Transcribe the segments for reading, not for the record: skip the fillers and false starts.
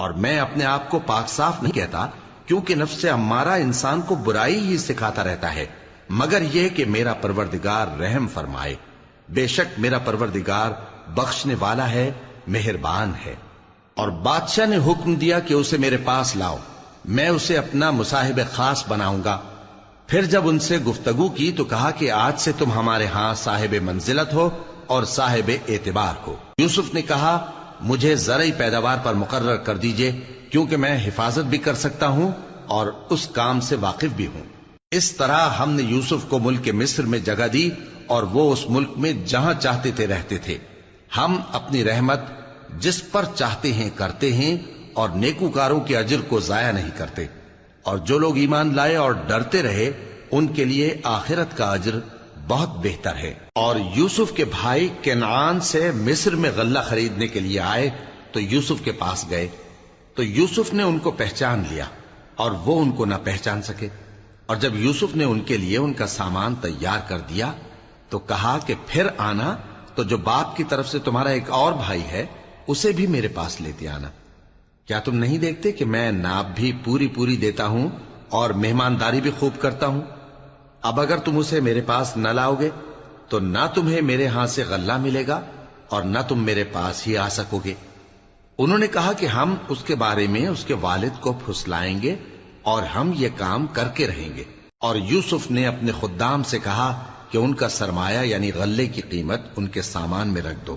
اور میں اپنے آپ کو پاک صاف نہیں کہتا، کیونکہ نفس امارہ انسان کو برائی ہی سکھاتا رہتا ہے، مگر یہ کہ میرا پروردگار رحم فرمائے۔ بے شک میرا پروردگار بخشنے والا ہے، مہربان ہے۔ اور بادشاہ نے حکم دیا کہ اسے میرے پاس لاؤ، میں اسے اپنا مصاحب خاص بناؤں گا۔ پھر جب ان سے گفتگو کی تو کہا کہ آج سے تم ہمارے ہاں صاحب منزلت ہو اور صاحب اعتبار ہو۔ یوسف نے کہا مجھے زرعی پیداوار پر مقرر کر دیجئے، کیونکہ میں حفاظت بھی کر سکتا ہوں اور اس کام سے واقف بھی ہوں۔ اس طرح ہم نے یوسف کو ملک مصر میں جگہ دی اور وہ اس ملک میں جہاں چاہتے تھے رہتے تھے۔ ہم اپنی رحمت جس پر چاہتے ہیں کرتے ہیں اور نیکوکاروں کے اجر کو ضائع نہیں کرتے، اور جو لوگ ایمان لائے اور ڈرتے رہے ان کے لیے آخرت کا اجر بہت بہتر ہے۔ اور یوسف کے بھائی کنعان سے مصر میں غلہ خریدنے کے لیے آئے تو یوسف کے پاس گئے، تو یوسف نے ان کو پہچان لیا اور وہ ان کو نہ پہچان سکے۔ اور جب یوسف نے ان کے لیے ان کا سامان تیار کر دیا تو کہا کہ پھر آنا تو جو باپ کی طرف سے تمہارا ایک اور بھائی ہے اسے بھی میرے پاس لیتے آنا۔ کیا تم نہیں دیکھتے کہ میں ناب بھی پوری پوری دیتا ہوں اور مہمانداری بھی خوب کرتا ہوں؟ اب اگر تم اسے میرے پاس نہ لاؤ گے تو نہ تمہیں میرے ہاں سے غلہ ملے گا اور نہ تم میرے پاس ہی آ سکو گے۔ انہوں نے کہا کہ ہم اس کے بارے میں اس کے والد کو پھسلائیں گے اور ہم یہ کام کر کے رہیں گے۔ اور یوسف نے اپنے خدام سے کہا کہ ان کا سرمایہ یعنی غلے کی قیمت ان کے سامان میں رکھ دو۔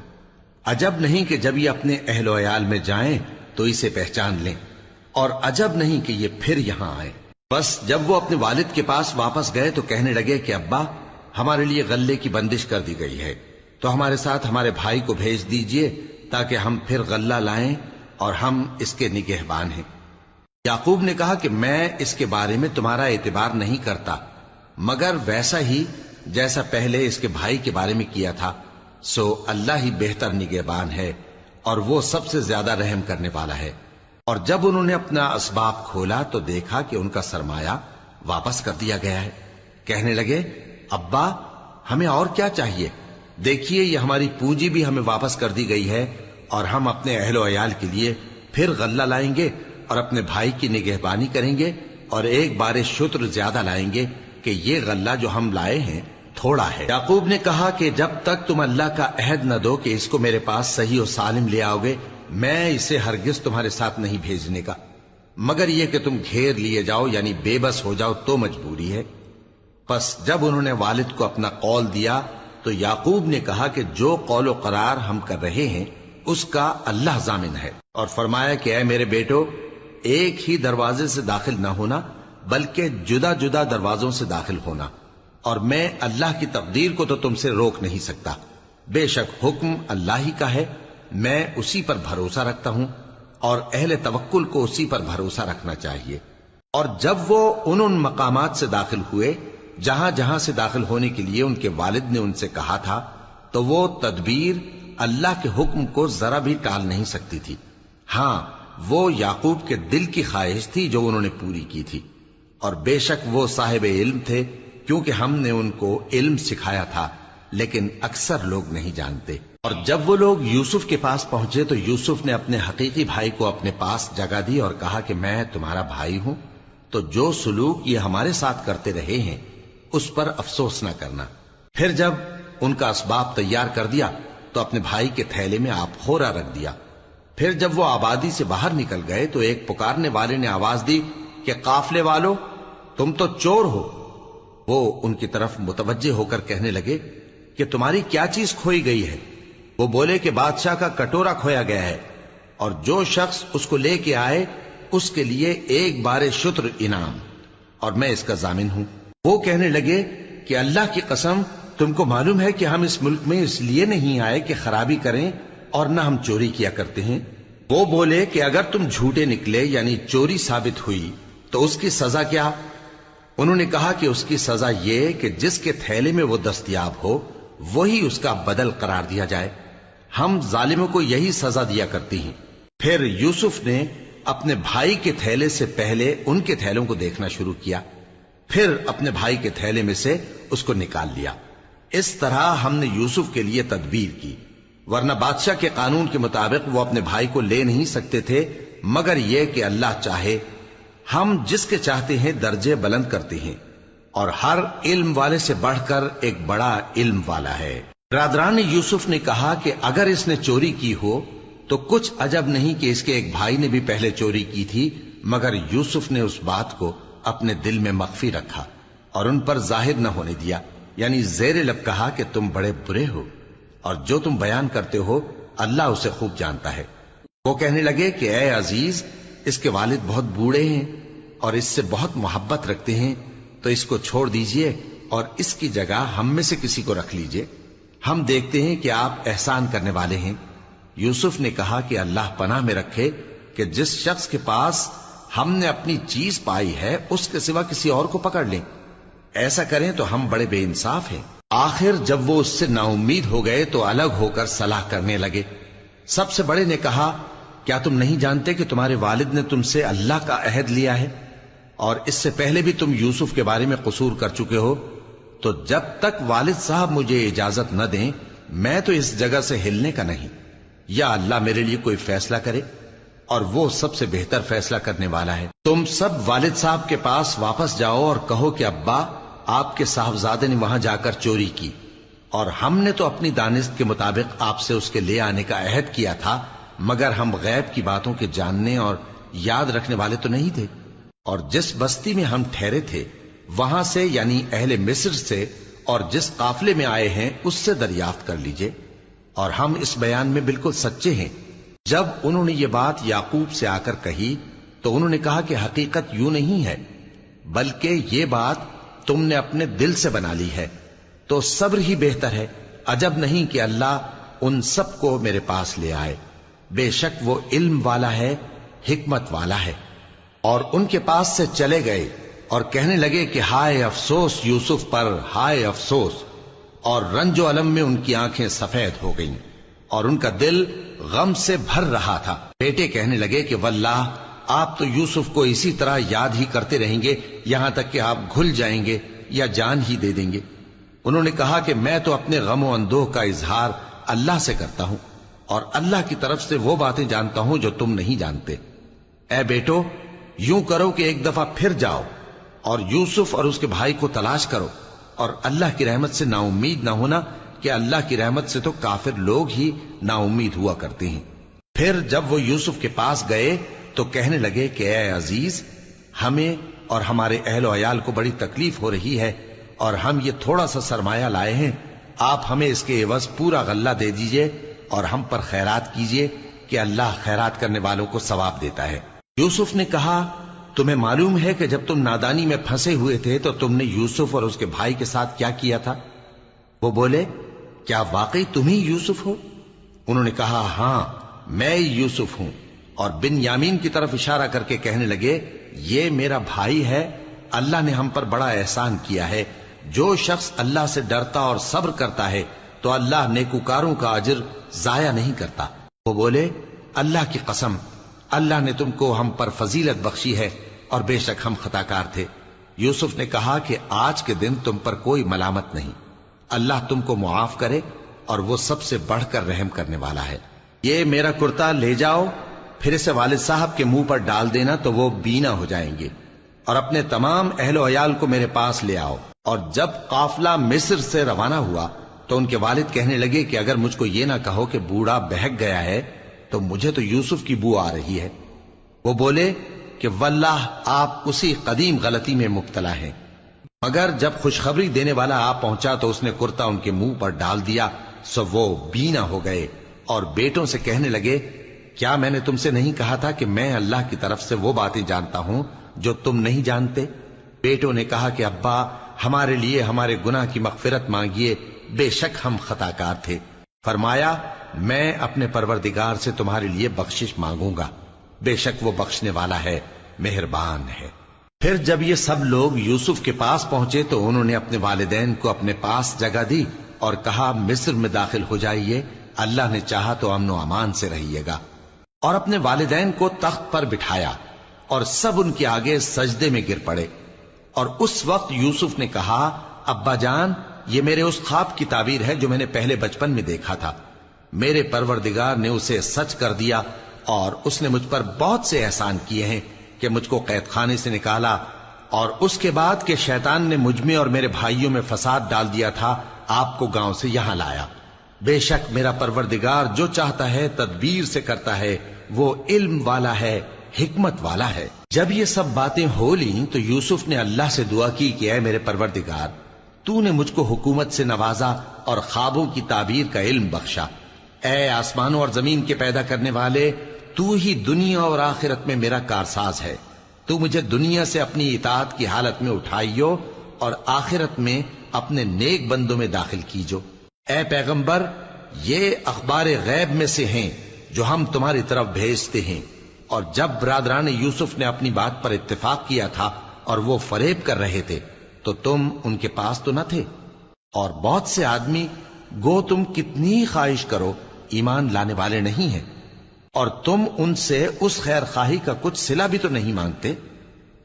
عجب نہیں کہ جب یہ اپنے اہل و عیال میں جائیں تو اسے پہچان لیں، اور عجب نہیں کہ یہ پھر یہاں آئے۔ بس جب وہ اپنے والد کے پاس واپس گئے تو کہنے لگے کہ ابا ہمارے لیے غلے کی بندش کر دی گئی ہے، تو ہمارے ساتھ ہمارے بھائی کو بھیج دیجئے تاکہ ہم پھر غلہ لائیں اور ہم اس کے نگہبان ہیں۔ یعقوب نے کہا کہ میں اس کے بارے میں تمہارا اعتبار نہیں کرتا، مگر ویسا ہی جیسا پہلے اس کے بھائی کے بارے میں کیا تھا، سو اللہ ہی بہتر نگہبان ہے اور وہ سب سے زیادہ رحم کرنے والا ہے۔ اور جب انہوں نے اپنا اسباب کھولا تو دیکھا کہ ان کا سرمایہ واپس کر دیا گیا ہے۔ کہنے لگے ابا ہمیں اور کیا چاہیے؟ دیکھیے یہ ہماری پونجی بھی ہمیں واپس کر دی گئی ہے، اور ہم اپنے اہل و عیال کے لیے پھر غلہ لائیں گے اور اپنے بھائی کی نگہبانی کریں گے، اور ایک بار شتر زیادہ لائیں گے کہ یہ غلہ جو ہم لائے ہیں تھوڑا ہے۔ یعقوب نے کہا کہ جب تک تم اللہ کا عہد نہ دو کہ اس کو میرے پاس صحیح و سالم لے آؤ گے، میں اسے ہرگز تمہارے ساتھ نہیں بھیجنے کا، مگر یہ کہ تم گھیر لیے جاؤ یعنی بے بس ہو جاؤ تو مجبوری ہے۔ پس جب انہوں نے والد کو اپنا قول دیا تو یعقوب نے کہا کہ جو قول و قرار ہم کر رہے ہیں اس کا اللہ ضامن ہے، اور فرمایا کہ اے میرے بیٹو ایک ہی دروازے سے داخل نہ ہونا بلکہ جدا جدا دروازوں سے داخل ہونا، اور میں اللہ کی تقدیر کو تو تم سے روک نہیں سکتا۔ بے شک حکم اللہ ہی کا ہے، میں اسی پر بھروسہ رکھتا ہوں، اور اہل توکل کو اسی پر بھروسہ رکھنا چاہیے۔ اور جب وہ ان مقامات سے داخل ہوئے جہاں جہاں سے داخل ہونے کے لیے ان کے والد نے ان سے کہا تھا، تو وہ تدبیر اللہ کے حکم کو ذرا بھی ٹال نہیں سکتی تھی۔ ہاں وہ یعقوب کے دل کی خواہش تھی جو انہوں نے پوری کی تھی، اور بے شک وہ صاحب علم تھے، کیونکہ ہم نے ان کو علم سکھایا تھا، لیکن اکثر لوگ نہیں جانتے۔ اور جب وہ لوگ یوسف کے پاس پہنچے تو یوسف نے اپنے حقیقی بھائی کو اپنے پاس جگہ دی اور کہا کہ میں تمہارا بھائی ہوں، تو جو سلوک یہ ہمارے ساتھ کرتے رہے ہیں اس پر افسوس نہ کرنا۔ پھر جب ان کا اسباب تیار کر دیا تو اپنے بھائی کے تھیلے میں آپ خورا رکھ دیا۔ پھر جب وہ آبادی سے باہر نکل گئے تو ایک پکارنے والے نے آواز دی کہ قافلے والو تم تو چور ہو۔ وہ ان کی طرف متوجہ ہو کر کہنے لگے کہ تمہاری کیا چیز کھوئی گئی ہے؟ وہ بولے کہ بادشاہ کا کٹورا کھویا گیا ہے، اور جو شخص اس کو لے کے آئے اس کے لیے ایک بار شتر انعام، اور میں اس کا ضامن ہوں۔ وہ کہنے لگے کہ اللہ کی قسم تم کو معلوم ہے کہ ہم اس ملک میں اس لیے نہیں آئے کہ خرابی کریں اور نہ ہم چوری کیا کرتے ہیں۔ وہ بولے کہ اگر تم جھوٹے نکلے یعنی چوری ثابت ہوئی تو اس کی سزا کیا؟ انہوں نے کہا کہ اس کی سزا یہ کہ جس کے تھیلے میں وہ دستیاب ہو وہی اس کا بدل قرار دیا جائے، ہم ظالموں کو یہی سزا دیا کرتی ہیں۔ پھر یوسف نے اپنے بھائی کے تھیلے سے پہلے ان کے تھیلوں کو دیکھنا شروع کیا، پھر اپنے بھائی کے تھیلے میں سے اس کو نکال لیا۔ اس طرح ہم نے یوسف کے لیے تدبیر کی، ورنہ بادشاہ کے قانون کے مطابق وہ اپنے بھائی کو لے نہیں سکتے تھے مگر یہ کہ اللہ چاہے ہم جس کے چاہتے ہیں درجے بلند کرتے ہیں، اور ہر علم والے سے بڑھ کر ایک بڑا علم والا ہے۔ برادران یوسف نے کہا کہ اگر اس نے چوری کی ہو تو کچھ عجب نہیں کہ اس کے ایک بھائی نے بھی پہلے چوری کی تھی، مگر یوسف نے اس بات کو اپنے دل میں مخفی رکھا اور ان پر ظاہر نہ ہونے دیا، یعنی زیر لب کہا کہ تم بڑے برے ہو اور جو تم بیان کرتے ہو اللہ اسے خوب جانتا ہے۔ وہ کہنے لگے کہ اے عزیز، اس کے والد بہت بوڑھے ہیں اور اس سے بہت محبت رکھتے ہیں، تو اس کو چھوڑ دیجئے اور اس کی جگہ ہم میں سے کسی کو رکھ لیجئے، ہم دیکھتے ہیں کہ آپ احسان کرنے والے ہیں۔ یوسف نے کہا کہ اللہ پناہ میں رکھے کہ جس شخص کے پاس ہم نے اپنی چیز پائی ہے اس کے سوا کسی اور کو پکڑ لیں، ایسا کریں تو ہم بڑے بے انصاف ہیں۔ آخر جب وہ اس سے نا امید ہو گئے تو الگ ہو کر صلاح کرنے لگے۔ سب سے بڑے نے کہا، کیا تم نہیں جانتے کہ تمہارے والد نے تم سے اللہ کا عہد لیا ہے اور اس سے پہلے بھی تم یوسف کے بارے میں قصور کر چکے ہو؟ تو جب تک والد صاحب مجھے اجازت نہ دیں میں تو اس جگہ سے ہلنے کا نہیں، یا اللہ میرے لیے کوئی فیصلہ کرے، اور وہ سب سے بہتر فیصلہ کرنے والا ہے۔ تم سب والد صاحب کے پاس واپس جاؤ اور کہو کہ ابا، آپ کے صاحبزادے نے وہاں جا کر چوری کی، اور ہم نے تو اپنی دانست کے مطابق آپ سے اس کے لے آنے کا عہد کیا تھا، مگر ہم غیب کی باتوں کے جاننے اور یاد رکھنے والے تو نہیں تھے، اور جس بستی میں ہم ٹھہرے تھے وہاں سے، یعنی اہل مصر سے، اور جس قافلے میں آئے ہیں اس سے دریافت کر لیجئے، اور ہم اس بیان میں بالکل سچے ہیں۔ جب انہوں نے یہ بات یعقوب سے آ کر کہی تو انہوں نے کہا کہ حقیقت یوں نہیں ہے، بلکہ یہ بات تم نے اپنے دل سے بنا لی ہے، تو صبر ہی بہتر ہے۔ عجب نہیں کہ اللہ ان سب کو میرے پاس لے آئے، بے شک وہ علم والا ہے، حکمت والا ہے۔ اور ان کے پاس سے چلے گئے اور کہنے لگے کہ ہائے افسوس یوسف پر، ہائے افسوس، اور رنج و الم میں ان کی آنکھیں سفید ہو گئیں اور ان کا دل غم سے بھر رہا تھا۔ بیٹے کہنے لگے کہ واللہ آپ تو یوسف کو اسی طرح یاد ہی کرتے رہیں گے یہاں تک کہ آپ گھل جائیں گے یا جان ہی دے دیں گے۔ انہوں نے کہا کہ میں تو اپنے غم و اندوہ کا اظہار اللہ سے کرتا ہوں، اور اللہ کی طرف سے وہ باتیں جانتا ہوں جو تم نہیں جانتے۔ اے بیٹو، یوں کرو کہ ایک دفعہ پھر جاؤ اور یوسف اور اس کے بھائی کو تلاش کرو، اور اللہ کی رحمت سے نا امید نہ ہونا کہ اللہ کی رحمت سے تو کافر لوگ ہی نا امید ہوا کرتے ہیں۔ پھر جب وہ یوسف کے پاس گئے تو کہنے لگے کہ اے عزیز، ہمیں اور ہمارے اہل و عیال کو بڑی تکلیف ہو رہی ہے، اور ہم یہ تھوڑا سا سرمایہ لائے ہیں، آپ ہمیں اس کے عوض پورا غلہ دے دیجئے اور ہم پر خیرات کیجئے کہ اللہ خیرات کرنے والوں کو ثواب دیتا ہے۔ یوسف نے کہا، تمہیں معلوم ہے کہ جب تم نادانی میں پھنسے ہوئے تھے تو تم نے یوسف اور اس کے بھائی کے ساتھ کیا کیا تھا؟ وہ بولے، کیا واقعی تم ہی یوسف ہو؟ انہوں نے کہا، ہاں میں یوسف ہوں، اور بن یامین کی طرف اشارہ کر کے کہنے لگے، یہ میرا بھائی ہے، اللہ نے ہم پر بڑا احسان کیا ہے۔ جو شخص اللہ سے ڈرتا اور صبر کرتا ہے تو اللہ نیکوکاروں کا اجر ضائع نہیں کرتا۔ وہ بولے، اللہ کی قسم، اللہ نے تم کو ہم پر فضیلت بخشی ہے اور بے شک ہم خطاکار تھے۔ یوسف نے کہا کہ آج کے دن تم پر کوئی ملامت نہیں، اللہ تم کو معاف کرے، اور وہ سب سے بڑھ کر رحم کرنے والا ہے۔ یہ میرا کرتا لے جاؤ، پھر اسے والد صاحب کے منہ پر ڈال دینا تو وہ بینا ہو جائیں گے، اور اپنے تمام اہل و عیال کو میرے پاس لے آؤ۔ اور جب قافلہ مصر سے روانہ ہوا تو ان کے والد کہنے لگے کہ اگر مجھ کو یہ نہ کہو کہ بوڑھا بہک گیا ہے تو مجھے تو یوسف کی بو آ رہی ہے۔ وہ بولے کہ واللہ آپ اسی قدیم غلطی میں مبتلا ہیں۔ مگر جب خوشخبری دینے والا آپ پہنچا تو اس نے کرتا ان کے منہ پر ڈال دیا، سو وہ بینا ہو گئے، اور بیٹوں سے کہنے لگے، کیا میں نے تم سے نہیں کہا تھا کہ میں اللہ کی طرف سے وہ باتیں جانتا ہوں جو تم نہیں جانتے؟ بیٹوں نے کہا کہ ابا، ہمارے لیے ہمارے گناہ کی مغفرت مانگیے، بے شک ہم خطاکار تھے۔ فرمایا، میں اپنے پروردگار سے تمہارے لیے بخشش مانگوں گا، بے شک وہ بخشنے والا ہے، مہربان ہے۔ پھر جب یہ سب لوگ یوسف کے پاس پہنچے تو انہوں نے اپنے والدین کو اپنے پاس جگہ دی اور کہا، مصر میں داخل ہو جائیے، اللہ نے چاہا تو امن و امان سے رہیے گا۔ اور اپنے والدین کو تخت پر بٹھایا اور سب ان کے آگے سجدے میں گر پڑے۔ اور اس وقت یوسف نے کہا، ابا جان، یہ میرے اس خواب کی تعبیر ہے جو میں نے پہلے بچپن میں دیکھا تھا، میرے پروردگار نے اسے سچ کر دیا اور اس نے مجھ پر بہت سے احسان کیے ہیں کہ مجھ کو قید خانے سے نکالا، اور اس کے بعد کہ شیطان نے مجھ میں اور میرے بھائیوں میں فساد ڈال دیا تھا، آپ کو گاؤں سے یہاں لایا۔ بے شک میرا پروردگار جو چاہتا ہے تدبیر سے کرتا ہے، وہ علم والا ہے، حکمت والا ہے۔ جب یہ سب باتیں ہو لیں تو یوسف نے اللہ سے دعا کی کہ اے میرے پروردگار، تو نے مجھ کو حکومت سے نوازا اور خوابوں کی تعبیر کا علم بخشا۔ اے آسمانوں اور زمین کے پیدا کرنے والے، تو ہی دنیا اور آخرت میں میرا کارساز ہے۔ تو مجھے دنیا سے اپنی اطاعت کی حالت میں اٹھائیو اور آخرت میں اپنے نیک بندوں میں داخل کیجو۔ اے پیغمبر، یہ اخبار غیب میں سے ہیں جو ہم تمہاری طرف بھیجتے ہیں۔ اور جب برادران یوسف نے اپنی بات پر اتفاق کیا تھا اور وہ فریب کر رہے تھے تو تم ان کے پاس تو نہ تھے، اور بہت سے آدمی گو تم کتنی خواہش کرو ایمان لانے والے نہیں ہیں، اور تم ان سے اس خیر خواہی کا کچھ صلہ بھی تو نہیں مانگتے۔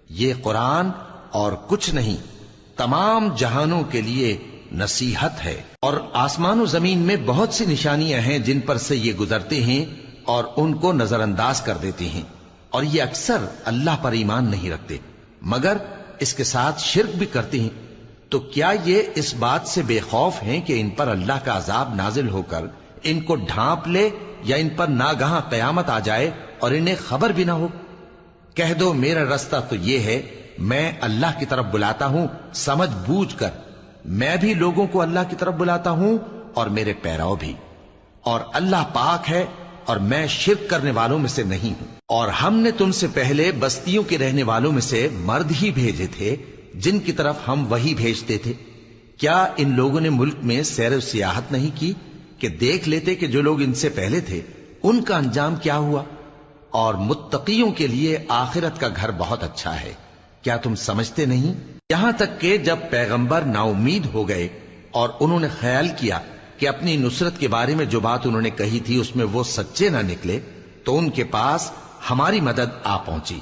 یہ قرآن اور کچھ نہیں تمام جہانوں کے لیے نصیحت ہے، اور آسمان و زمین میں بہت سی نشانیاں ہیں جن پر سے یہ گزرتے ہیں اور ان کو نظر انداز کر دیتے ہیں، اور یہ اکثر اللہ پر ایمان نہیں رکھتے مگر اس کے ساتھ شرک بھی کرتے ہیں۔ تو کیا یہ اس بات سے بے خوف ہیں کہ ان پر اللہ کا عذاب نازل ہو کر ان کو ڈھانپ لے، یا ان پر ناگہاں قیامت آ جائے اور انہیں خبر بھی نہ ہو؟ کہہ دو میرا رستہ تو یہ ہے، میں اللہ کی طرف بلاتا ہوں سمجھ بوجھ کر، میں بھی لوگوں کو اللہ کی طرف بلاتا ہوں اور میرے پیراؤ بھی، اور اللہ پاک ہے اور میں شرک کرنے والوں میں سے نہیں ہوں۔ اور ہم نے تم سے پہلے بستیوں کے رہنے والوں میں سے مرد ہی بھیجے تھے جن کی طرف ہم وہی بھیجتے تھے۔ کیا ان لوگوں نے ملک میں سیر و سیاحت نہیں کی کہ دیکھ لیتے کہ جو لوگ ان سے پہلے تھے ان کا انجام کیا ہوا؟ اور متقیوں کے لیے آخرت کا گھر بہت اچھا ہے، کیا تم سمجھتے نہیں؟ یہاں تک کہ جب پیغمبر نا امید ہو گئے اور انہوں نے خیال کیا کہ اپنی نصرت کے بارے میں جو بات انہوں نے کہی تھی اس میں وہ سچے نہ نکلے، تو ان کے پاس ہماری مدد آ پہنچی،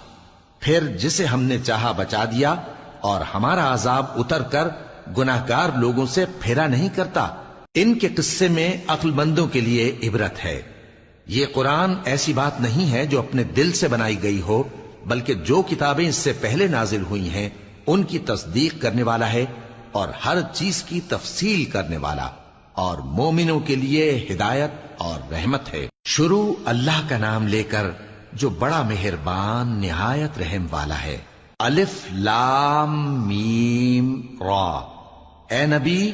پھر جسے ہم نے چاہا بچا دیا، اور ہمارا عذاب اتر کر گناہگار لوگوں سے پھیرا نہیں کرتا۔ ان کے قصے میں عقل مندوں کے لیے عبرت ہے۔ یہ قرآن ایسی بات نہیں ہے جو اپنے دل سے بنائی گئی ہو، بلکہ جو کتابیں اس سے پہلے نازل ہوئی ہیں ان کی تصدیق کرنے والا ہے اور ہر چیز کی تفصیل کرنے والا، اور مومنوں کے لیے ہدایت اور رحمت ہے۔ شروع اللہ کا نام لے کر جو بڑا مہربان نہایت رحم والا ہے۔ الف لام میم را۔ اے نبی،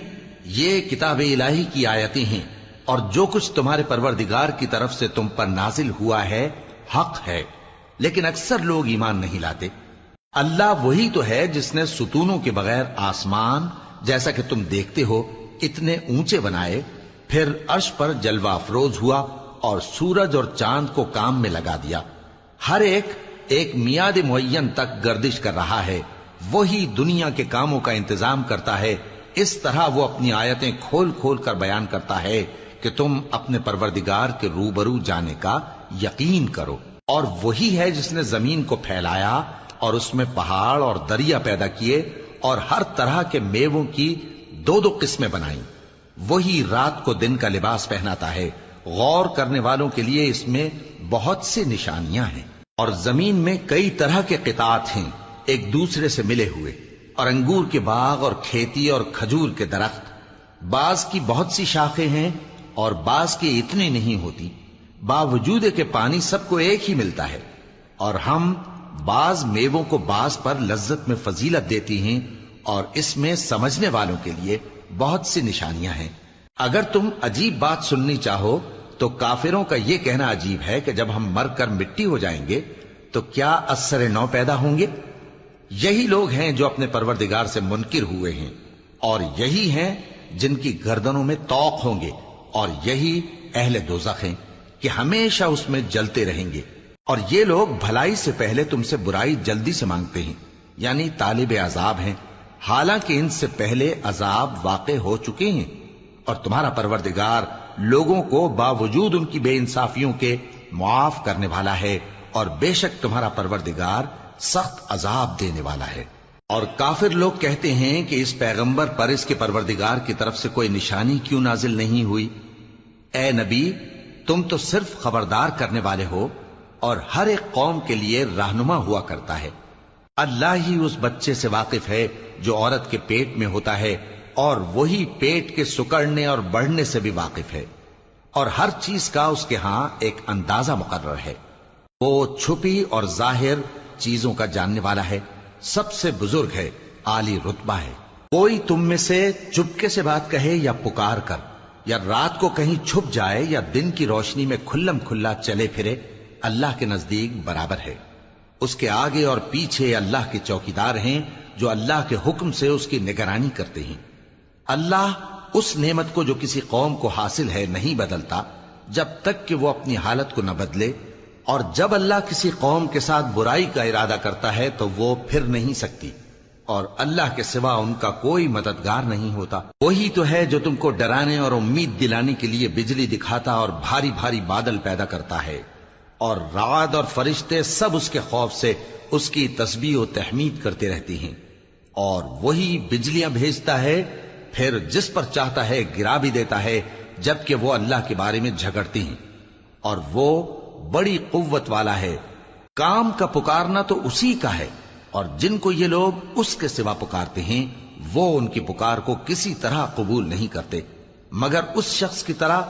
یہ کتاب الہی کی آیتیں ہیں، اور جو کچھ تمہارے پروردگار کی طرف سے تم پر نازل ہوا ہے حق ہے، لیکن اکثر لوگ ایمان نہیں لاتے۔ اللہ وہی تو ہے جس نے ستونوں کے بغیر آسمان جیسا کہ تم دیکھتے ہو اتنے اونچے بنائے، پھر عرش پر جلوہ افروز ہوا اور سورج اور چاند کو کام میں لگا دیا، ہر ایک میعاد معین تک گردش کر رہا ہے۔ وہی دنیا کے کاموں کا انتظام کرتا ہے، اس طرح وہ اپنی آیتیں کھول کھول کر بیان کرتا ہے کہ تم اپنے پروردگار کے روبرو جانے کا یقین کرو۔ اور وہی ہے جس نے زمین کو پھیلایا اور اس میں پہاڑ اور دریا پیدا کیے اور ہر طرح کے میووں کی دو دو قسمیں بنائیں۔ وہی رات کو دن کا لباس پہناتا ہے، غور کرنے والوں کے لیے اس میں بہت سی نشانیاں ہیں۔ اور زمین میں کئی طرح کے قطعات ہیں ایک دوسرے سے ملے ہوئے، اور انگور کے باغ اور کھیتی اور کھجور کے درخت، بعض کی بہت سی شاخیں ہیں اور بعض کی اتنی نہیں ہوتی، باوجود کہ پانی سب کو ایک ہی ملتا ہے۔ اور ہم بعض میووں کو بعض پر لذت میں فضیلت دیتی ہیں، اور اس میں سمجھنے والوں کے لیے بہت سی نشانیاں ہیں۔ اگر تم عجیب بات سننی چاہو تو کافروں کا یہ کہنا عجیب ہے کہ جب ہم مر کر مٹی ہو جائیں گے تو کیا اثر نو پیدا ہوں گے؟ یہی لوگ ہیں جو اپنے پروردگار سے منکر ہوئے ہیں، اور یہی ہیں جن کی گردنوں میں طوق ہوں گے، اور یہی اہل دوزخ ہیں کہ ہمیشہ اس میں جلتے رہیں گے۔ اور یہ لوگ بھلائی سے پہلے تم سے برائی جلدی سے مانگتے ہیں، یعنی طالب عذاب ہیں، حالانکہ ان سے پہلے عذاب واقع ہو چکے ہیں۔ اور تمہارا پروردگار لوگوں کو باوجود ان کی بے انصافیوں کے معاف کرنے والا ہے، اور بے شک تمہارا پروردگار سخت عذاب دینے والا ہے۔ اور کافر لوگ کہتے ہیں کہ اس پیغمبر پر اس کے پروردگار کی طرف سے کوئی نشانی کیوں نازل نہیں ہوئی؟ اے نبی، تم تو صرف خبردار کرنے والے ہو، اور ہر ایک قوم کے لیے رہنما ہوا کرتا ہے۔ اللہ ہی اس بچے سے واقف ہے جو عورت کے پیٹ میں ہوتا ہے، اور وہی پیٹ کے سکڑنے اور بڑھنے سے بھی واقف ہے، اور ہر چیز کا اس کے ہاں ایک اندازہ مقرر ہے۔ وہ چھپی اور ظاہر چیزوں کا جاننے والا ہے، سب سے بزرگ ہے، عالی رتبہ ہے۔ کوئی تم میں سے چپکے سے بات کہے یا پکار کر، یا رات کو کہیں چھپ جائے یا دن کی روشنی میں کھلم کھلا چلے پھرے، اللہ کے نزدیک برابر ہے۔ اس کے آگے اور پیچھے اللہ کے چوکیدار ہیں جو اللہ کے حکم سے اس کی نگرانی کرتے ہیں۔ اللہ اس نعمت کو جو کسی قوم کو حاصل ہے نہیں بدلتا جب تک کہ وہ اپنی حالت کو نہ بدلے، اور جب اللہ کسی قوم کے ساتھ برائی کا ارادہ کرتا ہے تو وہ پھر نہیں سکتی، اور اللہ کے سوا ان کا کوئی مددگار نہیں ہوتا۔ وہی تو ہے جو تم کو ڈرانے اور امید دلانے کے لیے بجلی دکھاتا اور بھاری بھاری بادل پیدا کرتا ہے، اور رعد اور فرشتے سب اس کے خوف سے اس کی تسبیح و تحمید کرتے رہتے ہیں۔ اور وہی بجلیاں بھیجتا ہے، پھر جس پر چاہتا ہے گرا بھی دیتا ہے، جبکہ وہ اللہ کے بارے میں جھگڑتے ہیں، اور وہ بڑی قوت والا ہے۔ کام کا پکارنا تو اسی کا ہے، اور جن کو یہ لوگ اس کے سوا پکارتے ہیں وہ ان کی پکار کو کسی طرح قبول نہیں کرتے، مگر اس شخص کی طرح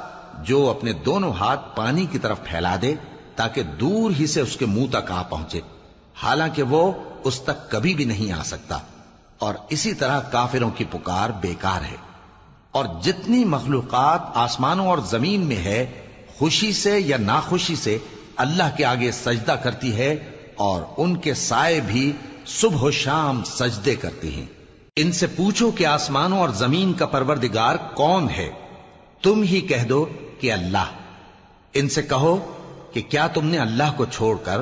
جو اپنے دونوں ہاتھ پانی کی طرف پھیلا دے تاکہ دور ہی سے اس کے منہ تک آ پہنچے، حالانکہ وہ اس تک کبھی بھی نہیں آ سکتا۔ اور اسی طرح کافروں کی پکار بیکار ہے۔ اور جتنی مخلوقات آسمانوں اور زمین میں ہے، خوشی سے یا ناخوشی سے اللہ کے آگے سجدہ کرتی ہے، اور ان کے سائے بھی صبح و شام سجدے کرتے ہیں۔ ان سے پوچھو کہ آسمانوں اور زمین کا پروردگار کون ہے؟ تم ہی کہہ دو کہ اللہ۔ ان سے کہو کہ کیا تم نے اللہ کو چھوڑ کر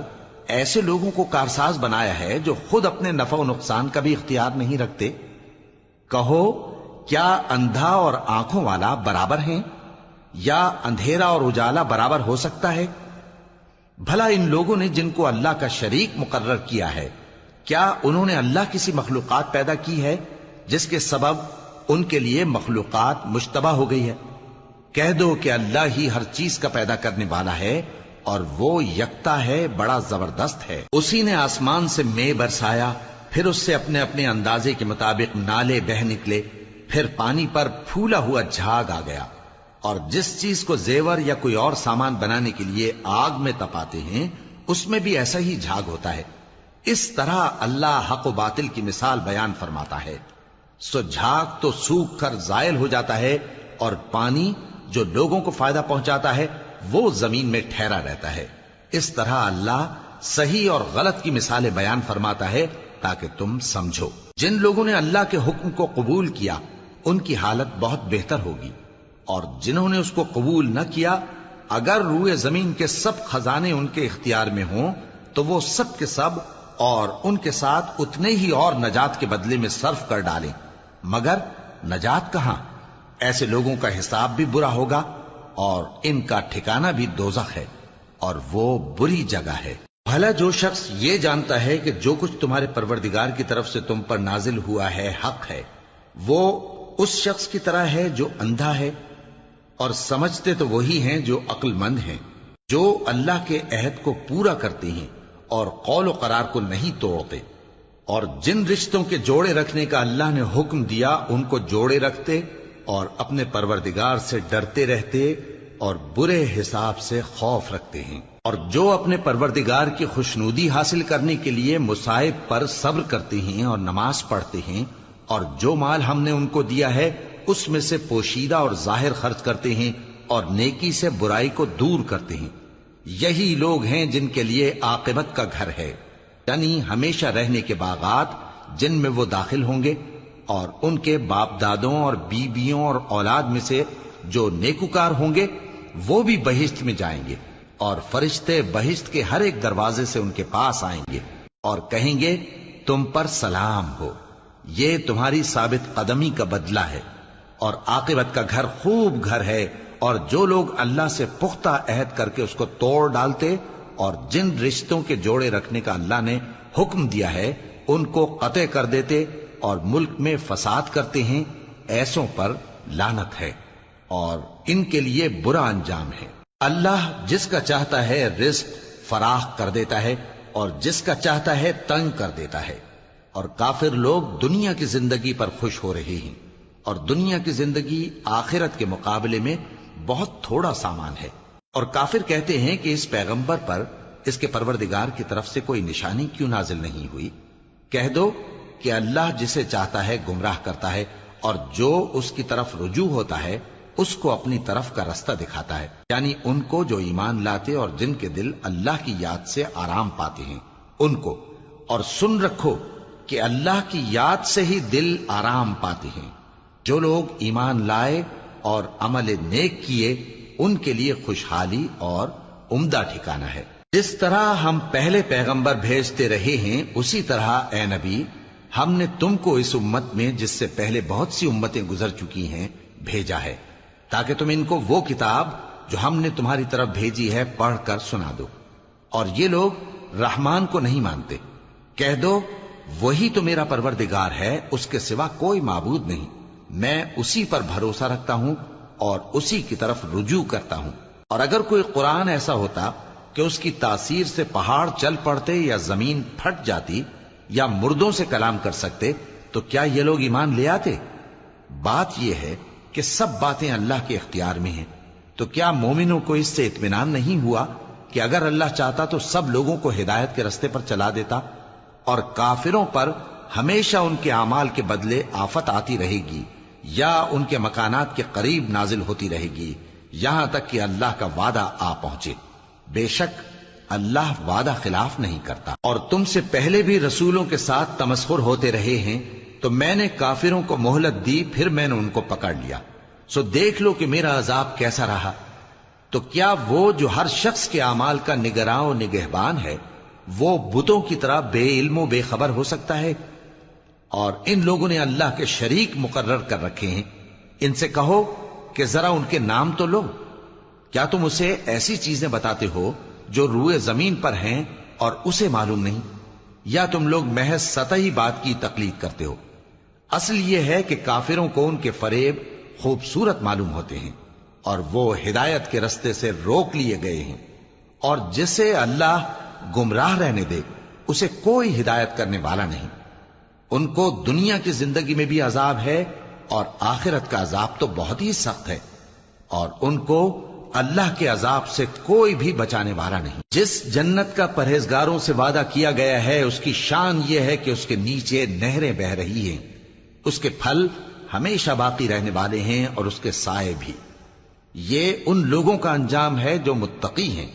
ایسے لوگوں کو کارساز بنایا ہے جو خود اپنے نفع و نقصان کا بھی اختیار نہیں رکھتے؟ کہو کیا اندھا اور آنکھوں والا برابر ہیں، یا اندھیرا اور اجالا برابر ہو سکتا ہے؟ بھلا ان لوگوں نے جن کو اللہ کا شریک مقرر کیا ہے، کیا انہوں نے اللہ کسی مخلوقات پیدا کی ہے جس کے سبب ان کے لیے مخلوقات مشتبہ ہو گئی ہے؟ کہہ دو کہ اللہ ہی ہر چیز کا پیدا کرنے والا ہے، اور وہ یکتا ہے، بڑا زبردست ہے۔ اسی نے آسمان سے مے برسایا، پھر اس سے اپنے اپنے اندازے کے مطابق نالے بہ نکلے، پھر پانی پر پھولا ہوا جھاگ آ گیا۔ اور جس چیز کو زیور یا کوئی اور سامان بنانے کے لیے آگ میں تپاتے ہیں اس میں بھی ایسا ہی جھاگ ہوتا ہے۔ اس طرح اللہ حق و باطل کی مثال بیان فرماتا ہے۔ سو جھاگ تو سوکھ کر زائل ہو جاتا ہے، اور پانی جو لوگوں کو فائدہ پہنچاتا ہے وہ زمین میں ٹھہرا رہتا ہے۔ اس طرح اللہ صحیح اور غلط کی مثالیں بیان فرماتا ہے تاکہ تم سمجھو۔ جن لوگوں نے اللہ کے حکم کو قبول کیا ان کی حالت بہت بہتر ہوگی، اور جنہوں نے اس کو قبول نہ کیا، اگر روئے زمین کے سب خزانے ان کے اختیار میں ہوں تو وہ سب کے سب اور ان کے ساتھ اتنے ہی اور نجات کے بدلے میں صرف کر ڈالیں، مگر نجات کہاں؟ ایسے لوگوں کا حساب بھی برا ہوگا، اور ان کا ٹھکانہ بھی دوزخ ہے، اور وہ بری جگہ ہے۔ بھلا جو شخص یہ جانتا ہے کہ جو کچھ تمہارے پروردگار کی طرف سے تم پر نازل ہوا ہے حق ہے، وہ اس شخص کی طرح ہے جو اندھا ہے، اور سمجھتے تو وہی ہیں جو عقل مند ہیں، جو اللہ کے عہد کو پورا کرتے ہیں اور قول و قرار کو نہیں توڑتے، اور جن رشتوں کے جوڑے رکھنے کا اللہ نے حکم دیا ان کو جوڑے رکھتے، اور اپنے پروردگار سے ڈرتے رہتے اور برے حساب سے خوف رکھتے ہیں، اور جو اپنے پروردگار کی خوشنودی حاصل کرنے کے لیے مصائب پر صبر کرتے ہیں اور نماز پڑھتے ہیں، اور جو مال ہم نے ان کو دیا ہے اس میں سے پوشیدہ اور ظاہر خرچ کرتے ہیں، اور نیکی سے برائی کو دور کرتے ہیں، یہی لوگ ہیں جن کے لیے عاقبت کا گھر ہے، یعنی ہمیشہ رہنے کے باغات جن میں وہ داخل ہوں گے، اور ان کے باپ دادوں اور بیویوں اور اولاد میں سے جو نیکوکار ہوں گے وہ بھی بہشت میں جائیں گے، اور فرشتے بہشت کے ہر ایک دروازے سے ان کے پاس آئیں گے اور کہیں گے تم پر سلام ہو، یہ تمہاری ثابت قدمی کا بدلہ ہے، اور عاقبت کا گھر خوب گھر ہے۔ اور جو لوگ اللہ سے پختہ عہد کر کے اس کو توڑ ڈالتے اور جن رشتوں کے جوڑے رکھنے کا اللہ نے حکم دیا ہے ان کو قطع کر دیتے اور ملک میں فساد کرتے ہیں، ایسوں پر لعنت ہے اور ان کے لیے برا انجام ہے۔ اللہ جس کا چاہتا ہے رزق فراخ کر دیتا ہے اور جس کا چاہتا ہے تنگ کر دیتا ہے۔ اور کافر لوگ دنیا کی زندگی پر خوش ہو رہے ہیں، اور دنیا کی زندگی آخرت کے مقابلے میں بہت تھوڑا سامان ہے۔ اور کافر کہتے ہیں کہ اس پیغمبر پر اس کے پروردگار کی طرف سے کوئی نشانی کیوں نازل نہیں ہوئی؟ کہہ دو کہ اللہ جسے چاہتا ہے گمراہ کرتا ہے، اور جو اس کی طرف رجوع ہوتا ہے اس کو اپنی طرف کا رستہ دکھاتا ہے، یعنی ان کو جو ایمان لاتے اور جن کے دل اللہ کی یاد سے آرام پاتے ہیں ان کو۔ اور سن رکھو کہ اللہ کی یاد سے ہی دل آرام پاتے ہیں۔ جو لوگ ایمان لائے اور عمل نیک کیے ان کے لیے خوشحالی اور عمدہ ٹھکانہ ہے۔ جس طرح ہم پہلے پیغمبر بھیجتے رہے ہیں اسی طرح اے نبی ہم نے تم کو اس امت میں جس سے پہلے بہت سی امتیں گزر چکی ہیں بھیجا ہے، تاکہ تم ان کو وہ کتاب جو ہم نے تمہاری طرف بھیجی ہے پڑھ کر سنا دو۔ اور یہ لوگ رحمان کو نہیں مانتے۔ کہہ دو وہی تو میرا پروردگار ہے، اس کے سوا کوئی معبود نہیں، میں اسی پر بھروسہ رکھتا ہوں اور اسی کی طرف رجوع کرتا ہوں۔ اور اگر کوئی قرآن ایسا ہوتا کہ اس کی تاثیر سے پہاڑ چل پڑتے یا زمین پھٹ جاتی یا مردوں سے کلام کر سکتے تو کیا یہ لوگ ایمان لے آتے؟ بات یہ ہے کہ سب باتیں اللہ کے اختیار میں ہیں، تو کیا مومنوں کو اس سے اطمینان نہیں ہوا کہ اگر اللہ چاہتا تو سب لوگوں کو ہدایت کے رستے پر چلا دیتا؟ اور کافروں پر ہمیشہ ان کے اعمال کے بدلے آفت آتی رہے گی یا ان کے مکانات کے قریب نازل ہوتی رہے گی یہاں تک کہ اللہ کا وعدہ آ پہنچے۔ بے شک اللہ وعدہ خلاف نہیں کرتا۔ اور تم سے پہلے بھی رسولوں کے ساتھ تمسخر ہوتے رہے ہیں، تو میں نے کافروں کو مہلت دی، پھر میں نے ان کو پکڑ لیا، سو دیکھ لو کہ میرا عذاب کیسا رہا۔ تو کیا وہ جو ہر شخص کے اعمال کا نگراں و نگہبان ہے وہ بتوں کی طرح بے علم و بے خبر ہو سکتا ہے؟ اور ان لوگوں نے اللہ کے شریک مقرر کر رکھے ہیں۔ ان سے کہو کہ ذرا ان کے نام تو لو۔ کیا تم اسے ایسی چیزیں بتاتے ہو جو روئے زمین پر ہیں اور اسے معلوم نہیں، یا تم لوگ محض سطحی بات کی تقلید کرتے ہو؟ اصل یہ ہے کہ کافروں کو ان کے فریب خوبصورت معلوم ہوتے ہیں اور وہ ہدایت کے رستے سے روک لیے گئے ہیں، اور جسے اللہ گمراہ رہنے دے اسے کوئی ہدایت کرنے والا نہیں۔ ان کو دنیا کی زندگی میں بھی عذاب ہے اور آخرت کا عذاب تو بہت ہی سخت ہے، اور ان کو اللہ کے عذاب سے کوئی بھی بچانے والا نہیں۔ جس جنت کا پرہیزگاروں سے وعدہ کیا گیا ہے اس کی شان یہ ہے کہ اس کے نیچے نہریں بہ رہی ہیں، اس کے پھل ہمیشہ باقی رہنے والے ہیں اور اس کے سائے بھی۔ یہ ان لوگوں کا انجام ہے جو متقی ہیں،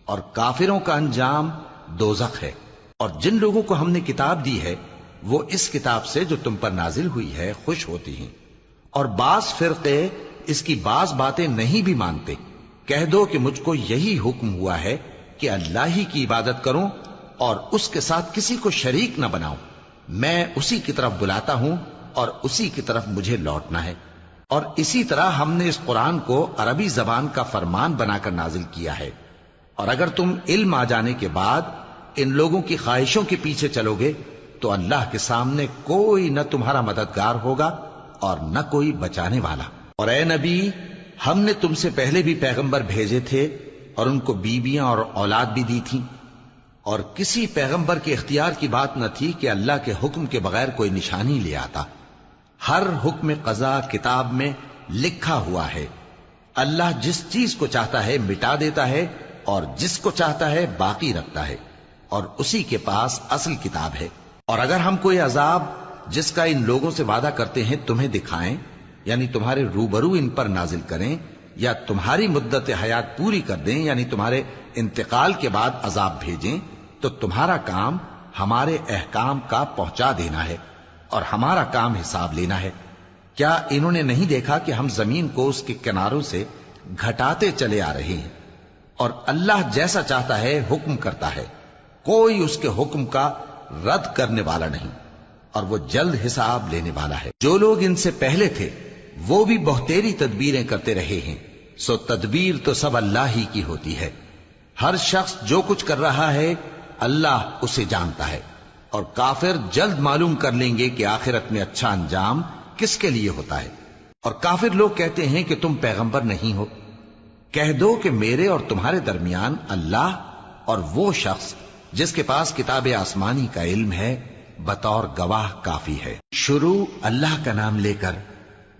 اور کافروں کا انجام دوزخ ہے۔ اور جن لوگوں کو ہم نے کتاب دی ہے وہ اس کتاب سے جو تم پر نازل ہوئی ہے خوش ہوتی ہیں، اور بعض فرقے اس کی بعض باتیں نہیں بھی مانتے۔ کہہ دو کہ مجھ کو یہی حکم ہوا ہے کہ اللہ ہی کی عبادت کروں اور اس کے ساتھ کسی کو شریک نہ بناؤں، میں اسی کی طرف بلاتا ہوں اور اسی کی طرف مجھے لوٹنا ہے۔ اور اسی طرح ہم نے اس قرآن کو عربی زبان کا فرمان بنا کر نازل کیا ہے، اور اگر تم علم آ جانے کے بعد ان لوگوں کی خواہشوں کے پیچھے چلو گے تو اللہ کے سامنے کوئی نہ تمہارا مددگار ہوگا اور نہ کوئی بچانے والا۔ اور اے نبی ہم نے تم سے پہلے بھی پیغمبر بھیجے تھے اور ان کو بیویاں اور اولاد بھی دی تھیں، اور کسی پیغمبر کے اختیار کی بات نہ تھی کہ اللہ کے حکم کے بغیر کوئی نشانی لے آتا۔ ہر حکم قضا کتاب میں لکھا ہوا ہے۔ اللہ جس چیز کو چاہتا ہے مٹا دیتا ہے اور جس کو چاہتا ہے باقی رکھتا ہے، اور اسی کے پاس اصل کتاب ہے۔ اور اگر ہم کوئی عذاب جس کا ان لوگوں سے وعدہ کرتے ہیں تمہیں دکھائیں، یعنی تمہارے روبرو ان پر نازل کریں، یا تمہاری مدت حیات پوری کر دیں، یعنی تمہارے انتقال کے بعد عذاب بھیجیں، تو تمہارا کام ہمارے احکام کا پہنچا دینا ہے اور ہمارا کام حساب لینا ہے۔ کیا انہوں نے نہیں دیکھا کہ ہم زمین کو اس کے کناروں سے گھٹاتے چلے آ رہے ہیں، اور اللہ جیسا چاہتا ہے حکم کرتا ہے، کوئی اس کے حکم کا رد کرنے والا نہیں، اور وہ جلد حساب لینے والا ہے۔ جو لوگ ان سے پہلے تھے وہ بھی بہتیری تدبیریں کرتے رہے ہیں، سو تدبیر تو سب اللہ ہی کی ہوتی ہے۔ ہر شخص جو کچھ کر رہا ہے اللہ اسے جانتا ہے، اور کافر جلد معلوم کر لیں گے کہ آخرت میں اچھا انجام کس کے لیے ہوتا ہے۔ اور کافر لوگ کہتے ہیں کہ تم پیغمبر نہیں ہو۔ کہہ دو کہ میرے اور تمہارے درمیان اللہ اور وہ شخص جس کے پاس کتاب آسمانی کا علم ہے بطور گواہ کافی ہے۔ شروع اللہ کا نام لے کر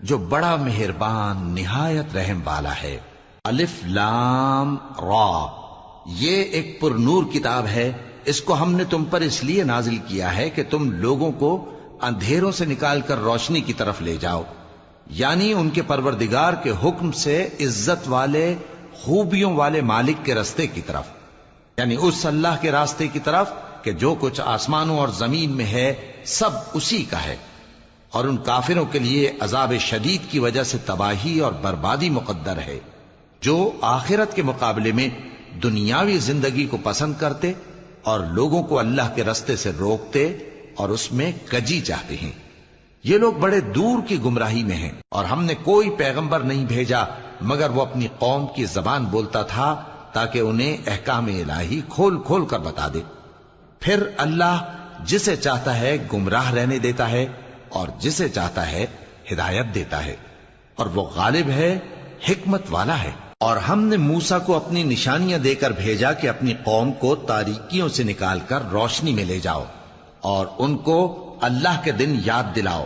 جو بڑا مہربان نہایت رحم والا ہے۔ الف لام را، یہ ایک پر نور کتاب ہے، اس کو ہم نے تم پر اس لیے نازل کیا ہے کہ تم لوگوں کو اندھیروں سے نکال کر روشنی کی طرف لے جاؤ، یعنی ان کے پروردگار کے حکم سے عزت والے خوبیوں والے مالک کے راستے کی طرف، یعنی اس اللہ کے راستے کی طرف کہ جو کچھ آسمانوں اور زمین میں ہے سب اسی کا ہے، اور ان کافروں کے لیے عذاب شدید کی وجہ سے تباہی اور بربادی مقدر ہے، جو آخرت کے مقابلے میں دنیاوی زندگی کو پسند کرتے اور لوگوں کو اللہ کے راستے سے روکتے اور اس میں کجی چاہتے ہیں۔ یہ لوگ بڑے دور کی گمراہی میں ہیں، اور ہم نے کوئی پیغمبر نہیں بھیجا مگر وہ اپنی قوم کی زبان بولتا تھا تاکہ انہیں احکام الہی کھول کھول کر بتا دے۔ پھر اللہ جسے چاہتا ہے گمراہ رہنے دیتا ہے اور جسے چاہتا ہے ہدایت دیتا ہے، اور وہ غالب ہے، حکمت والا ہے۔ اور ہم نے موسیٰ کو اپنی نشانیاں دے کر بھیجا کہ اپنی قوم کو تاریکیوں سے نکال کر روشنی میں لے جاؤ اور ان کو اللہ کے دن یاد دلاؤ،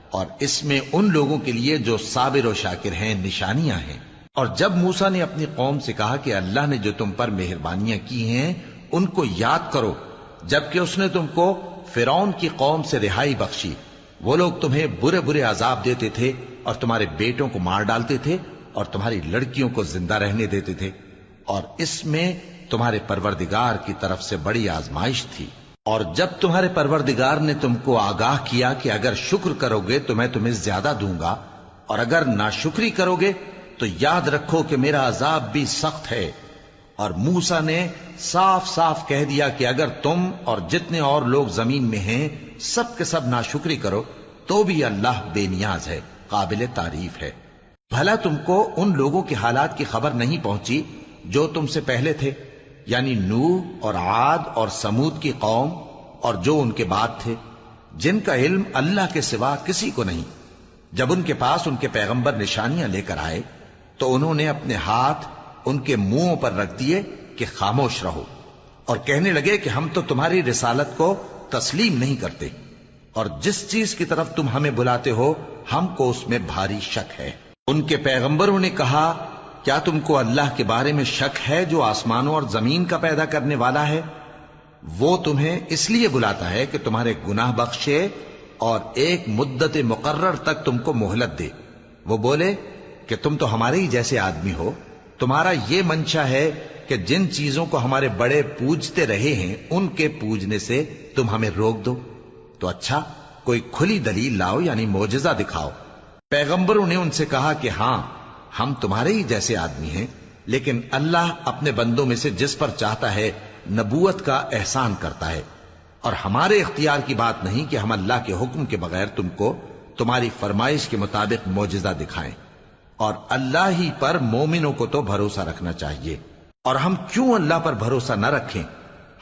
اور اس میں ان لوگوں کے لیے جو صابر و شاکر ہیں نشانیاں ہیں۔ اور جب موسیٰ نے اپنی قوم سے کہا کہ اللہ نے جو تم پر مہربانیاں کی ہیں ان کو یاد کرو، جبکہ اس نے تم کو فرعون کی قوم سے رہائی بخشی، وہ لوگ تمہیں برے برے عذاب دیتے تھے اور تمہارے بیٹوں کو مار ڈالتے تھے اور تمہاری لڑکیوں کو زندہ رہنے دیتے تھے، اور اس میں تمہارے پروردگار کی طرف سے بڑی آزمائش تھی۔ اور جب تمہارے پروردگار نے تم کو آگاہ کیا کہ اگر شکر کرو گے تو میں تمہیں زیادہ دوں گا، اور اگر ناشکری کرو گے تو یاد رکھو کہ میرا عذاب بھی سخت ہے۔ اور موسیٰ نے صاف صاف کہہ دیا کہ اگر تم اور جتنے اور لوگ زمین میں ہیں سب کے سب ناشکری کرو تو بھی اللہ بے نیاز ہے، قابل تعریف ہے۔ بھلا تم کو ان لوگوں کے حالات کی خبر نہیں پہنچی جو تم سے پہلے تھے، یعنی نوح اور عاد اور سمود کی قوم اور جو ان کے بعد تھے، جن کا علم اللہ کے سوا کسی کو نہیں۔ جب ان کے پاس ان کے پیغمبر نشانیاں لے کر آئے تو انہوں نے اپنے ہاتھ ان کے منہوں پر رکھ دیے کہ خاموش رہو، اور کہنے لگے کہ ہم تو تمہاری رسالت کو تسلیم نہیں کرتے، اور جس چیز کی طرف تم ہمیں بلاتے ہو ہم کو اس میں بھاری شک ہے۔ ان کے پیغمبروں نے کہا، کیا تم کو اللہ کے بارے میں شک ہے جو آسمانوں اور زمین کا پیدا کرنے والا ہے؟ وہ تمہیں اس لیے بلاتا ہے کہ تمہارے گناہ بخشے اور ایک مدت مقرر تک تم کو مہلت دے۔ وہ بولے کہ تم تو ہمارے ہی جیسے آدمی ہو، تمہارا یہ منشا ہے کہ جن چیزوں کو ہمارے بڑے پوجتے رہے ہیں ان کے پوجنے سے تم ہمیں روک دو، تو اچھا کوئی کھلی دلیل لاؤ، یعنی معجزہ دکھاؤ۔ پیغمبروں نے ان سے کہا کہ ہاں ہم تمہارے ہی جیسے آدمی ہیں، لیکن اللہ اپنے بندوں میں سے جس پر چاہتا ہے نبوت کا احسان کرتا ہے، اور ہمارے اختیار کی بات نہیں کہ ہم اللہ کے حکم کے بغیر تم کو تمہاری فرمائش کے مطابق معجزہ دکھائیں، اور اللہ ہی پر مومنوں کو تو بھروسہ رکھنا چاہیے۔ اور ہم کیوں اللہ پر بھروسہ نہ رکھیں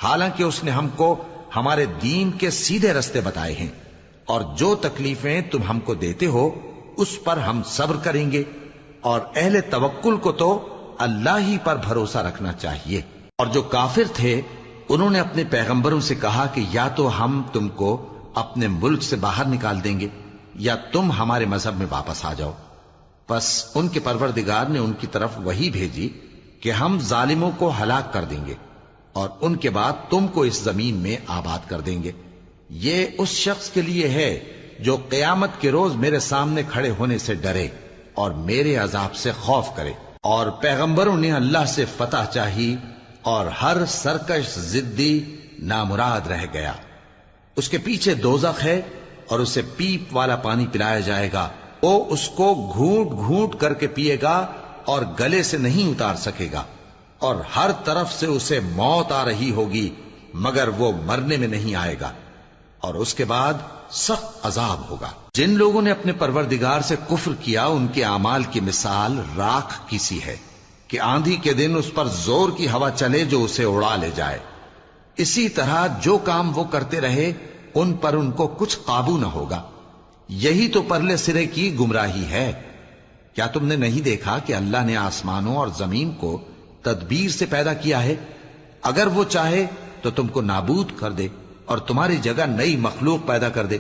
حالانکہ اس نے ہم کو ہمارے دین کے سیدھے رستے بتائے ہیں، اور جو تکلیفیں تم ہم کو دیتے ہو اس پر ہم صبر کریں گے، اور اہل توکل کو تو اللہ ہی پر بھروسہ رکھنا چاہیے۔ اور جو کافر تھے انہوں نے اپنے پیغمبروں سے کہا کہ یا تو ہم تم کو اپنے ملک سے باہر نکال دیں گے یا تم ہمارے مذہب میں واپس آ جاؤ۔ پس ان کے پروردگار نے ان کی طرف وحی بھیجی کہ ہم ظالموں کو ہلاک کر دیں گے اور ان کے بعد تم کو اس زمین میں آباد کر دیں گے۔ یہ اس شخص کے لیے ہے جو قیامت کے روز میرے سامنے کھڑے ہونے سے ڈرے اور میرے عذاب سے خوف کرے۔ اور پیغمبروں نے اللہ سے فتح چاہی اور ہر سرکش ضدی نامراد رہ گیا۔ اس کے پیچھے دوزخ ہے اور اسے پیپ والا پانی پلایا جائے گا، وہ اس کو گھونٹ گھونٹ کر کے پیے گا اور گلے سے نہیں اتار سکے گا، اور ہر طرف سے اسے موت آ رہی ہوگی مگر وہ مرنے میں نہیں آئے گا، اور اس کے بعد سخت عذاب ہوگا۔ جن لوگوں نے اپنے پروردگار سے کفر کیا ان کے اعمال کی مثال راکھ کی سی ہے کہ آندھی کے دن اس پر زور کی ہوا چلے جو اسے اڑا لے جائے۔ اسی طرح جو کام وہ کرتے رہے ان پر ان کو کچھ قابو نہ ہوگا۔ یہی تو پرلے سرے کی گمراہی ہے۔ کیا تم نے نہیں دیکھا کہ اللہ نے آسمانوں اور زمین کو تدبیر سے پیدا کیا ہے، اگر وہ چاہے تو تم کو نابود کر دے اور تمہاری جگہ نئی مخلوق پیدا کر دے،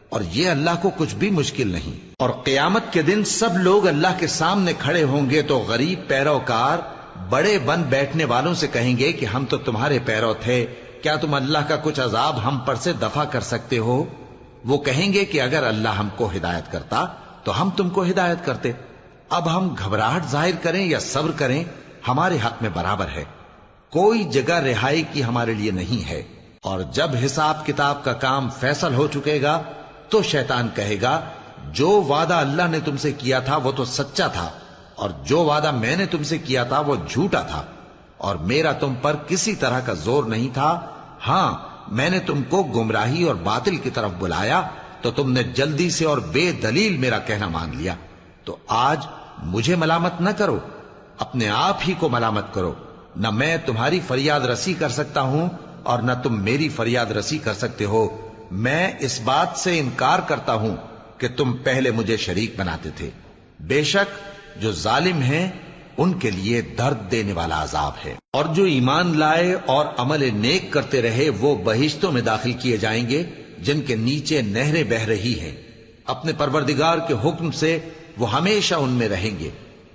اور یہ اللہ کو کچھ بھی مشکل نہیں۔ اور قیامت کے دن سب لوگ اللہ کے سامنے کھڑے ہوں گے تو غریب پیروکار بڑے بن بیٹھنے والوں سے کہیں گے کہ ہم تو تمہارے پیرو تھے، کیا تم اللہ کا کچھ عذاب ہم پر سے دفع کر سکتے ہو؟ وہ کہیں گے کہ اگر اللہ ہم کو ہدایت کرتا تو ہم تم کو ہدایت کرتے۔ اب ہم گھبراہٹ ظاہر کریں یا صبر کریں ہمارے حق میں برابر ہے، کوئی جگہ رہائی کی ہمارے لیے نہیں ہے۔ اور جب حساب کتاب کا کام فیصل ہو چکے گا تو شیطان کہے گا جو وعدہ اللہ نے تم سے کیا تھا وہ تو سچا تھا، اور جو وعدہ میں نے تم سے کیا تھا وہ جھوٹا تھا، اور میرا تم پر کسی طرح کا زور نہیں تھا۔ ہاں، میں نے تم کو گمراہی اور باطل کی طرف بلایا تو تم نے جلدی سے اور بے دلیل میرا کہنا مان لیا۔ تو آج مجھے ملامت نہ کرو، اپنے آپ ہی کو ملامت کرو۔ نہ میں تمہاری فریاد رسی کر سکتا ہوں اور نہ تم میری فریاد رسی کر سکتے ہو۔ میں اس بات سے انکار کرتا ہوں کہ تم پہلے مجھے شریک بناتے تھے۔ بے شک جو ظالم ہیں ان کے لیے درد دینے والا عذاب ہے۔ اور جو ایمان لائے اور عمل نیک کرتے رہے وہ بہشتوں میں داخل کیے جائیں گے جن کے نیچے نہریں بہ رہی ہیں۔ اپنے پروردگار کے حکم سے وہ ہمیشہ ان میں رہیں گے،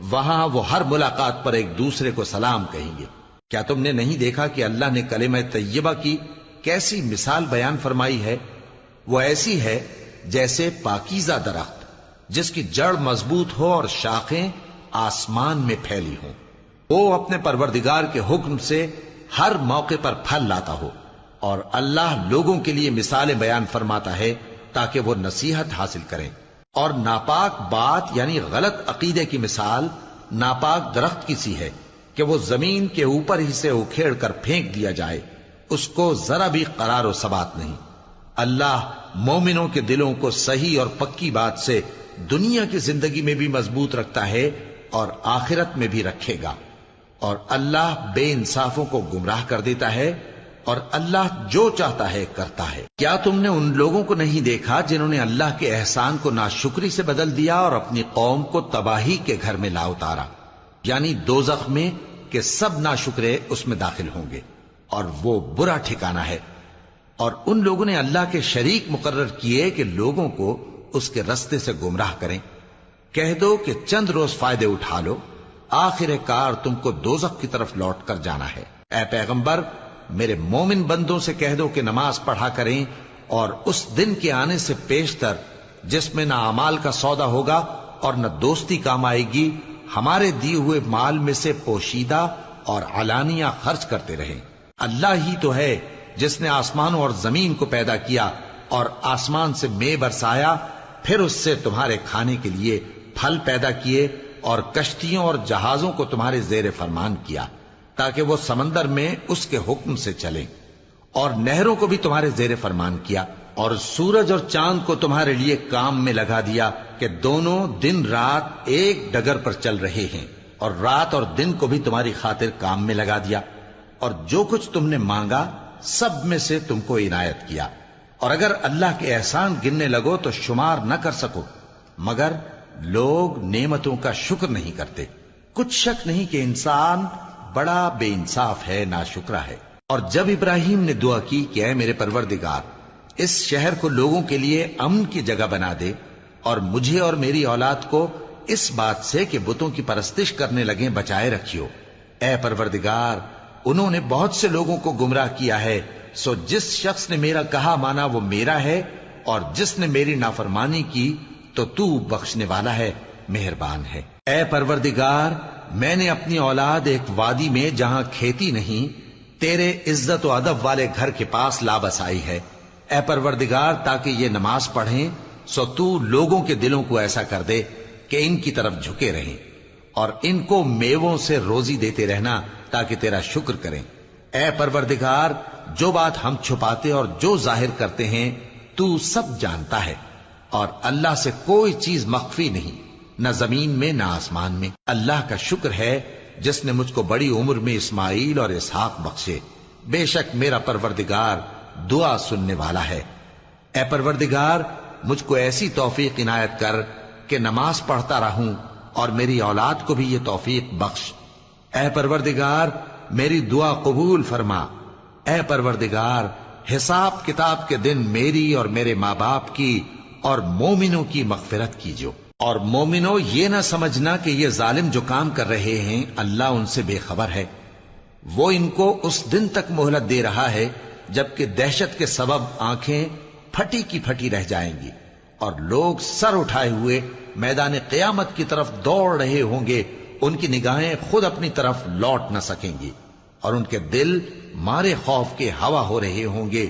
وہاں وہ ہر ملاقات پر ایک دوسرے کو سلام کہیں گے۔ کیا تم نے نہیں دیکھا کہ اللہ نے کلمہ طیبہ کی کیسی مثال بیان فرمائی ہے؟ وہ ایسی ہے جیسے پاکیزہ درخت جس کی جڑ مضبوط ہو اور شاخیں آسمان میں پھیلی ہوں۔ وہ اپنے پروردگار کے حکم سے ہر موقع پر پھل لاتا ہو، اور اللہ لوگوں کے لیے مثالیں بیان فرماتا ہے تاکہ وہ نصیحت حاصل کریں۔ اور ناپاک بات یعنی غلط عقیدے کی مثال ناپاک درخت کی سی ہے کہ وہ زمین کے اوپر ہی سے اکھیڑ کر پھینک دیا جائے، اس کو ذرا بھی قرار و ثبات نہیں۔ اللہ مومنوں کے دلوں کو صحیح اور پکی بات سے دنیا کی زندگی میں بھی مضبوط رکھتا ہے اور آخرت میں بھی رکھے گا، اور اللہ بے انصافوں کو گمراہ کر دیتا ہے، اور اللہ جو چاہتا ہے کرتا ہے۔ کیا تم نے ان لوگوں کو نہیں دیکھا جنہوں نے اللہ کے احسان کو ناشکری سے بدل دیا اور اپنی قوم کو تباہی کے گھر میں لا اتارا، یعنی دوزخ میں، کہ سب ناشکرے اس میں داخل ہوں گے اور وہ برا ٹھکانہ ہے۔ اور ان لوگوں نے اللہ کے شریک مقرر کیے کہ لوگوں کو اس کے رستے سے گمراہ کریں۔ کہہ دو کہ چند روز فائدے اٹھا لو، آخر کار تم کو دوزخ کی طرف لوٹ کر جانا ہے۔ اے پیغمبر، میرے مومن بندوں سے کہہ دو کہ نماز پڑھا کریں، اور اس دن کے آنے سے پیشتر جس میں نہ اعمال کا سودا ہوگا اور نہ دوستی کام آئے گی، ہمارے دیے ہوئے مال میں سے پوشیدہ اور علانیہ خرچ کرتے رہیں۔ اللہ ہی تو ہے جس نے آسمانوں اور زمین کو پیدا کیا اور آسمان سے مے برسایا، پھر اس سے تمہارے کھانے کے لیے پھل پیدا کیے اور کشتیوں اور جہازوں کو تمہارے زیر فرمان کیا تاکہ وہ سمندر میں اس کے حکم سے چلیں، اور نہروں کو بھی تمہارے زیر فرمان کیا، اور سورج اور چاند کو تمہارے لیے کام میں لگا دیا کہ دونوں دن رات ایک ڈگر پر چل رہے ہیں، اور رات اور دن کو بھی تمہاری خاطر کام میں لگا دیا، اور جو کچھ تم نے مانگا سب میں سے تم کو عنایت کیا۔ اور اگر اللہ کے احسان گننے لگو تو شمار نہ کر سکو، مگر لوگ نعمتوں کا شکر نہیں کرتے۔ کچھ شک نہیں کہ انسان بڑا بے انصاف ہے، ناشکرا ہے۔ اور جب ابراہیم نے دعا کی کہ اے میرے پروردگار، اس شہر کو لوگوں کے لیے امن کی جگہ بنا دے، اور مجھے اور میری اولاد کو اس بات سے کہ بتوں کی پرستش کرنے لگیں بچائے رکھیو۔ اے پروردگار، انہوں نے بہت سے لوگوں کو گمراہ کیا ہے، سو جس شخص نے میرا کہا مانا وہ میرا ہے، اور جس نے میری نافرمانی کی تو تو بخشنے والا ہے، مہربان ہے۔ اے پروردگار، میں نے اپنی اولاد ایک وادی میں جہاں کھیتی نہیں، تیرے عزت و ادب والے گھر کے پاس لا بسائی ہے۔ اے پروردگار، تاکہ یہ نماز پڑھیں، سو تو لوگوں کے دلوں کو ایسا کر دے کہ ان کی طرف جھکے رہیں، اور ان کو میووں سے روزی دیتے رہنا تاکہ تیرا شکر کریں۔ اے پروردگار، جو بات ہم چھپاتے اور جو ظاہر کرتے ہیں تو سب جانتا ہے، اور اللہ سے کوئی چیز مخفی نہیں، نہ زمین میں نہ آسمان میں۔ اللہ کا شکر ہے جس نے مجھ کو بڑی عمر میں اسماعیل اور اسحاق بخشے، بے شک میرا پروردگار دعا سننے والا ہے۔ اے پروردگار، مجھ کو ایسی توفیق عنایت کر کہ نماز پڑھتا رہوں، اور میری اولاد کو بھی یہ توفیق بخش۔ اے پروردگار، میری دعا قبول فرما۔ اے پروردگار، حساب کتاب کے دن میری اور میرے ماں باپ کی اور مومنوں کی مغفرت کیجو۔ اور مومنوں، یہ نہ سمجھنا کہ یہ ظالم جو کام کر رہے ہیں اللہ ان سے بے خبر ہے۔ وہ ان کو اس دن تک مہلت دے رہا ہے جبکہ دہشت کے سبب آنکھیں پھٹی کی پھٹی رہ جائیں گی اور لوگ سر اٹھائے ہوئے میدان قیامت کی طرف دوڑ رہے ہوں گے۔ ان کی نگاہیں خود اپنی طرف لوٹ نہ سکیں گی اور ان کے دل مارے خوف کے ہوا ہو رہے ہوں گے۔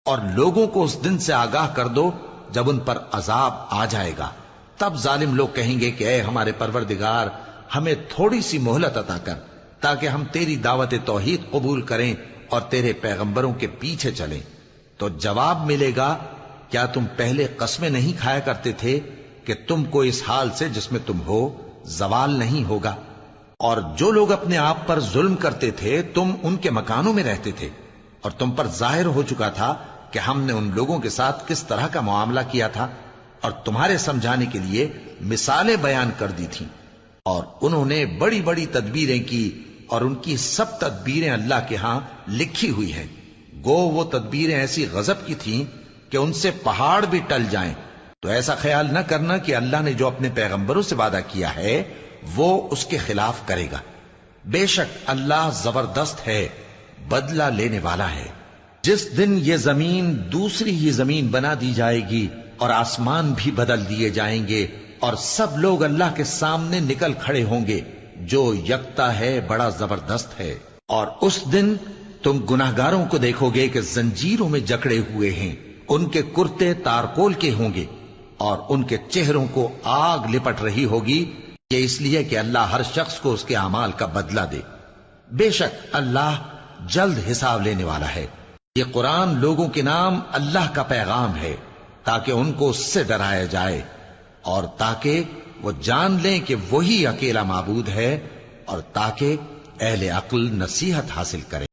اور لوگوں کو اس دن سے آگاہ کر دو جب ان پر عذاب آ جائے گا۔ تب ظالم لوگ کہیں گے کہ اے ہمارے پروردگار، ہمیں تھوڑی سی مہلت عطا کر تاکہ ہم تیری دعوت توحید قبول کریں اور تیرے پیغمبروں کے پیچھے چلیں۔ تو جواب ملے گا، کیا تم پہلے قسمیں نہیں کھایا کرتے تھے کہ تم کو اس حال سے جس میں تم ہو زوال نہیں ہوگا؟ اور جو لوگ اپنے آپ پر ظلم کرتے تھے تم ان کے مکانوں میں رہتے تھے، اور تم پر ظاہر ہو چکا تھا کہ ہم نے ان لوگوں کے ساتھ کس طرح کا معاملہ کیا تھا، اور تمہارے سمجھانے کے لیے مثالیں بیان کر دی تھیں۔ اور انہوں نے بڑی بڑی تدبیریں کی، اور ان کی سب تدبیریں اللہ کے ہاں لکھی ہوئی ہیں۔ گو وہ تدبیریں ایسی غضب کی تھیں کہ ان سے پہاڑ بھی ٹل جائیں۔ تو ایسا خیال نہ کرنا کہ اللہ نے جو اپنے پیغمبروں سے وعدہ کیا ہے وہ اس کے خلاف کرے گا۔ بے شک اللہ زبردست ہے، بدلہ لینے والا ہے۔ جس دن یہ زمین دوسری ہی زمین بنا دی جائے گی اور آسمان بھی بدل دیے جائیں گے اور سب لوگ اللہ کے سامنے نکل کھڑے ہوں گے، جو یکتا ہے بڑا زبردست ہے۔ اور اس دن تم گناہگاروں کو دیکھو گے کہ زنجیروں میں جکڑے ہوئے ہیں، ان کے کرتے تارکول کے ہوں گے اور ان کے چہروں کو آگ لپٹ رہی ہوگی، یہ اس لیے کہ اللہ ہر شخص کو اس کے اعمال کا بدلہ دے۔ بے شک اللہ جلد حساب لینے والا ہے۔ یہ قرآن لوگوں کے نام اللہ کا پیغام ہے تاکہ ان کو اس سے ڈرایا جائے اور تاکہ وہ جان لیں کہ وہی اکیلا معبود ہے، اور تاکہ اہل عقل نصیحت حاصل کریں۔